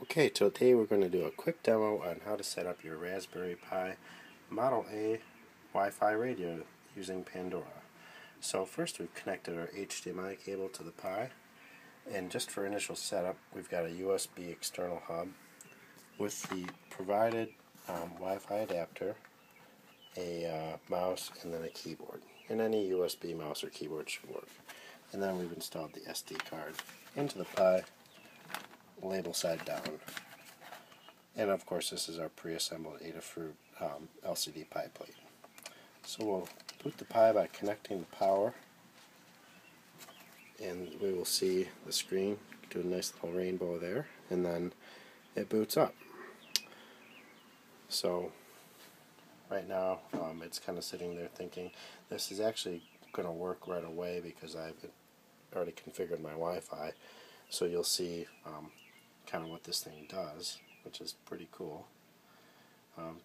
Okay, today we're going to do a quick demo on how to set up your Raspberry Pi Model A Wi-Fi radio using Pandora. So first we've connected our HDMI cable to the Pi, and just for initial setup we've got a USB external hub with the provided Wi-Fi adapter, a mouse, and then a keyboard. And any USB mouse or keyboard should work. And then we've installed the SD card into the Pi, label side down. And of course this is our pre-assembled Adafruit LCD Pi plate. So we'll boot the Pi by connecting the power, and we will see the screen do a nice little rainbow there, and then it boots up. So right now it's kind of sitting there thinking this is actually going to work right away because I've already configured my Wi-Fi. So you'll see kind of what this thing does, which is pretty cool.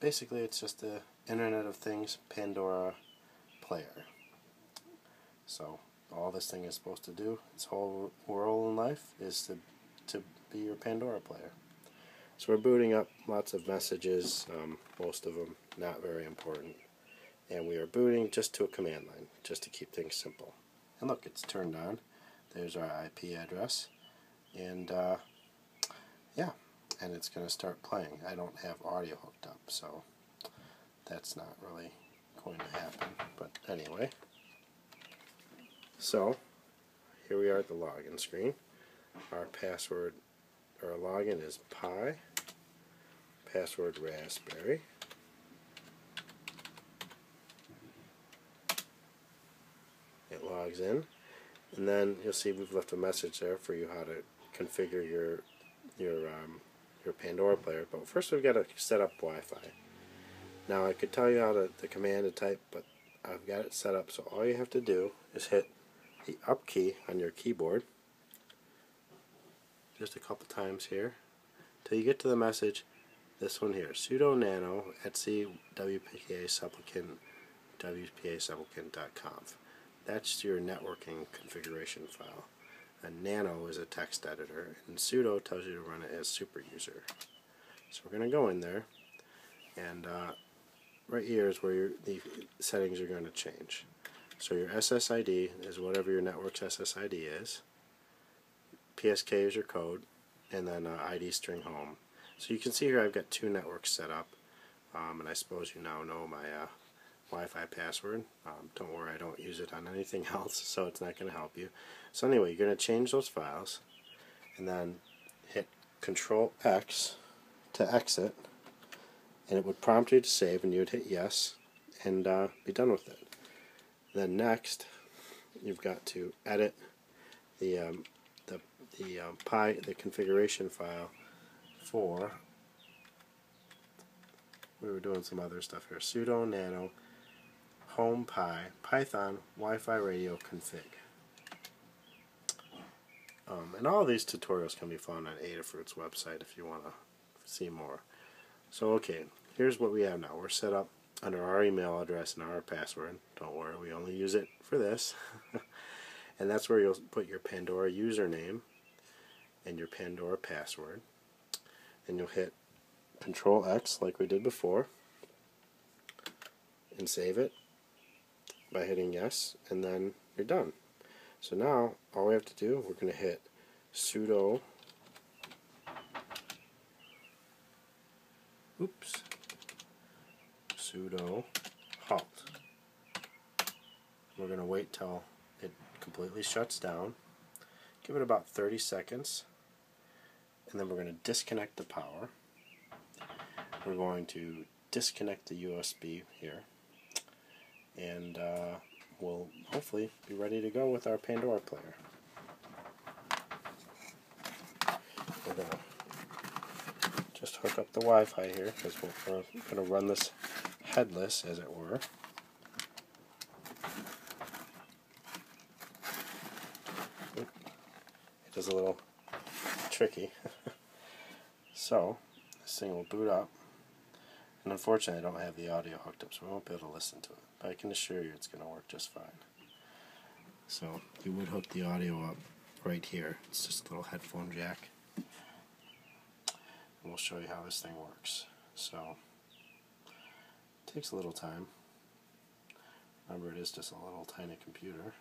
Basically it's just the Internet of Things Pandora player. So all this thing is supposed to do, its whole role in life, is to be your Pandora player. So we're booting up lots of messages, most of them not very important, and we are booting just to a command line, just to keep things simple. And look, it's turned on. There's our IP address, and yeah, and it's going to start playing. I don't have audio hooked up, so that's not really going to happen, but anyway. So here we are at the login screen. Our password, our login is Pi, password Raspberry. It logs in, and then you'll see we've left a message there for you how to configure your Pandora player. But first we've got to set up Wi-Fi. Now I could tell you how the command to type, but I've got it set up, so all you have to do is hit the up key on your keyboard just a couple times here till you get to the message, this one here, sudo nano etc wpa supplicant wpa-supplicant.conf. That's your networking configuration file. A nano is a text editor, and sudo tells you to run it as super user. So we're going to go in there, and right here is where the settings are going to change. So your SSID is whatever your network's SSID is, PSK is your code, and then ID string home. So you can see here I've got two networks set up, and I suppose you now know my Wi-Fi password. Don't worry, I don't use it on anything else, so it's not going to help you. So anyway, you're going to change those files, and then hit Control X to exit, and it would prompt you to save, and you would hit yes, and be done with it. Then next, you've got to edit the configuration file for. We were doing some other stuff here. Sudo nano home pi python Wi-Fi radio config. And all of these tutorials can be found on Adafruit's website if you want to see more. So okay, here's what we have now. We're set up under our email address and our password. Don't worry, we only use it for this. And that's where you'll put your Pandora username and your Pandora password. And you'll hit Control X like we did before and save it by hitting yes, and then you're done. So now all we have to do, we're going to hit sudo halt. We're going to wait till it completely shuts down. Give it about 30 seconds, and then we're going to disconnect the power. We're going to disconnect the USB here, and we'll hopefully be ready to go with our Pandora player. We're going to just hook up the Wi-Fi here because we're going to run this headless, as it were. It is a little tricky. So this thing will boot up, and unfortunately I don't have the audio hooked up, so we won't be able to listen to it, but I can assure you it's going to work just fine. So you would hook the audio up right here. It's just a little headphone jack. and we'll show you how this thing works. So, it takes a little time. Remember, it is just a little tiny computer.